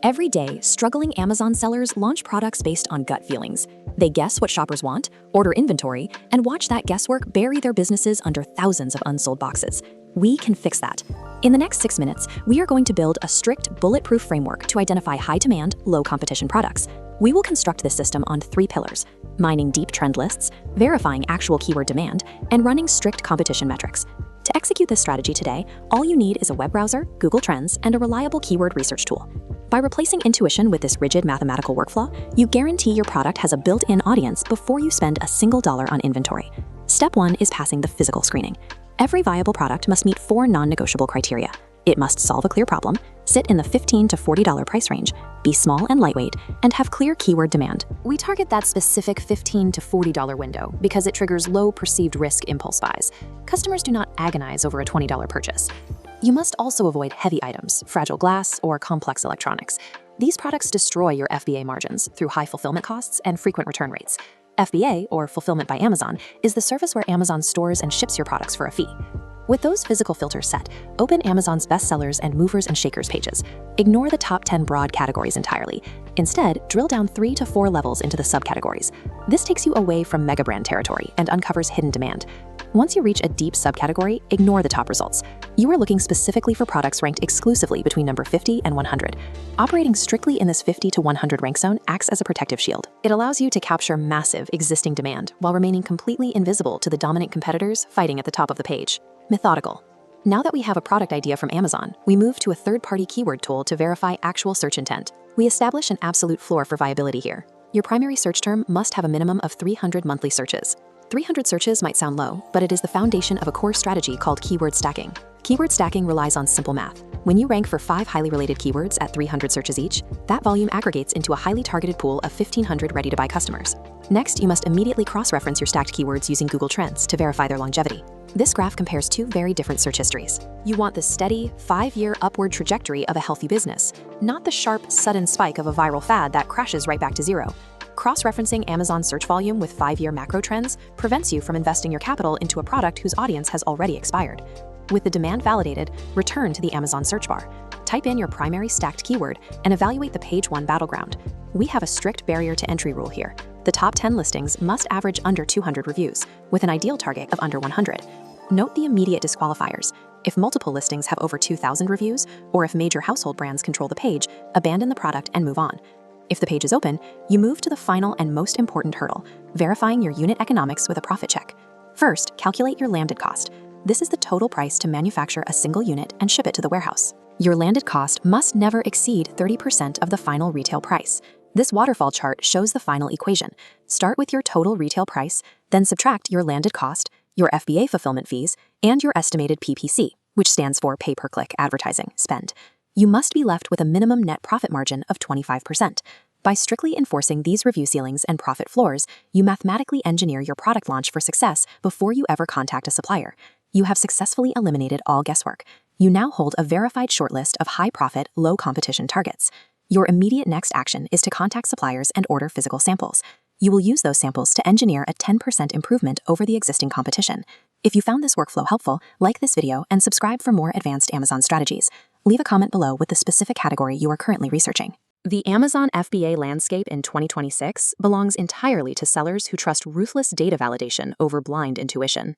Every day, struggling Amazon sellers launch products based on gut feelings. They guess what shoppers want, order inventory, and watch that guesswork bury their businesses under thousands of unsold boxes. We can fix that. In the next 6 minutes, we are going to build a strict, bulletproof framework to identify high-demand, low-competition products. We will construct this system on 3 pillars: mining deep trend lists, verifying actual keyword demand, and running strict competition metrics. To execute this strategy today, all you need is a web browser, Google Trends, and a reliable keyword research tool. By replacing intuition with this rigid mathematical workflow, you guarantee your product has a built-in audience before you spend a single dollar on inventory. Step 1 is passing the physical screening. Every viable product must meet 4 non-negotiable criteria. It must solve a clear problem, sit in the $15 to $40 price range, be small and lightweight, and have clear keyword demand. We target that specific $15 to $40 window because it triggers low perceived risk impulse buys. Customers do not agonize over a $20 purchase. You must also avoid heavy items, fragile glass, or complex electronics. These products destroy your FBA margins through high fulfillment costs and frequent return rates. FBA, or Fulfillment by Amazon, is the service where Amazon stores and ships your products for a fee. With those physical filters set, open Amazon's bestsellers and movers and shakers pages. Ignore the top 10 broad categories entirely. Instead, drill down 3 to 4 levels into the subcategories. This takes you away from mega brand territory and uncovers hidden demand. Once you reach a deep subcategory, ignore the top results. You are looking specifically for products ranked exclusively between number 50 and 100. Operating strictly in this 50 to 100 rank zone acts as a protective shield. It allows you to capture massive existing demand while remaining completely invisible to the dominant competitors fighting at the top of the page. Methodical. Now that we have a product idea from Amazon, we move to a third-party keyword tool to verify actual search intent. We establish an absolute floor for viability here. Your primary search term must have a minimum of 300 monthly searches. 300 searches might sound low, but it is the foundation of a core strategy called keyword stacking. Keyword stacking relies on simple math. When you rank for 5 highly related keywords at 300 searches each, that volume aggregates into a highly targeted pool of 1,500 ready-to-buy customers. Next, you must immediately cross-reference your stacked keywords using Google Trends to verify their longevity. This graph compares 2 very different search histories. You want the steady, 5-year upward trajectory of a healthy business, not the sharp, sudden spike of a viral fad that crashes right back to zero. Cross-referencing Amazon's search volume with 5-year macro trends prevents you from investing your capital into a product whose audience has already expired. With the demand validated, return to the Amazon search bar. Type in your primary stacked keyword and evaluate the page 1 battleground. We have a strict barrier to entry rule here. The top 10 listings must average under 200 reviews, with an ideal target of under 100. Note the immediate disqualifiers. If multiple listings have over 2,000 reviews, or if major household brands control the page, abandon the product and move on. If the page is open, you move to the final and most important hurdle, verifying your unit economics with a profit check. First, calculate your landed cost. This is the total price to manufacture a single unit and ship it to the warehouse. Your landed cost must never exceed 30% of the final retail price. This waterfall chart shows the final equation. Start with your total retail price, then subtract your landed cost, your FBA fulfillment fees, and your estimated PPC, which stands for pay-per-click advertising spend. You must be left with a minimum net profit margin of 25%. By strictly enforcing these review ceilings and profit floors, you mathematically engineer your product launch for success before you ever contact a supplier. You have successfully eliminated all guesswork. You now hold a verified shortlist of high-profit, low-competition targets. Your immediate next action is to contact suppliers and order physical samples. You will use those samples to engineer a 10% improvement over the existing competition. If you found this workflow helpful, like this video and subscribe for more advanced Amazon strategies. Leave a comment below with the specific category you are currently researching. The Amazon FBA landscape in 2026 belongs entirely to sellers who trust ruthless data validation over blind intuition.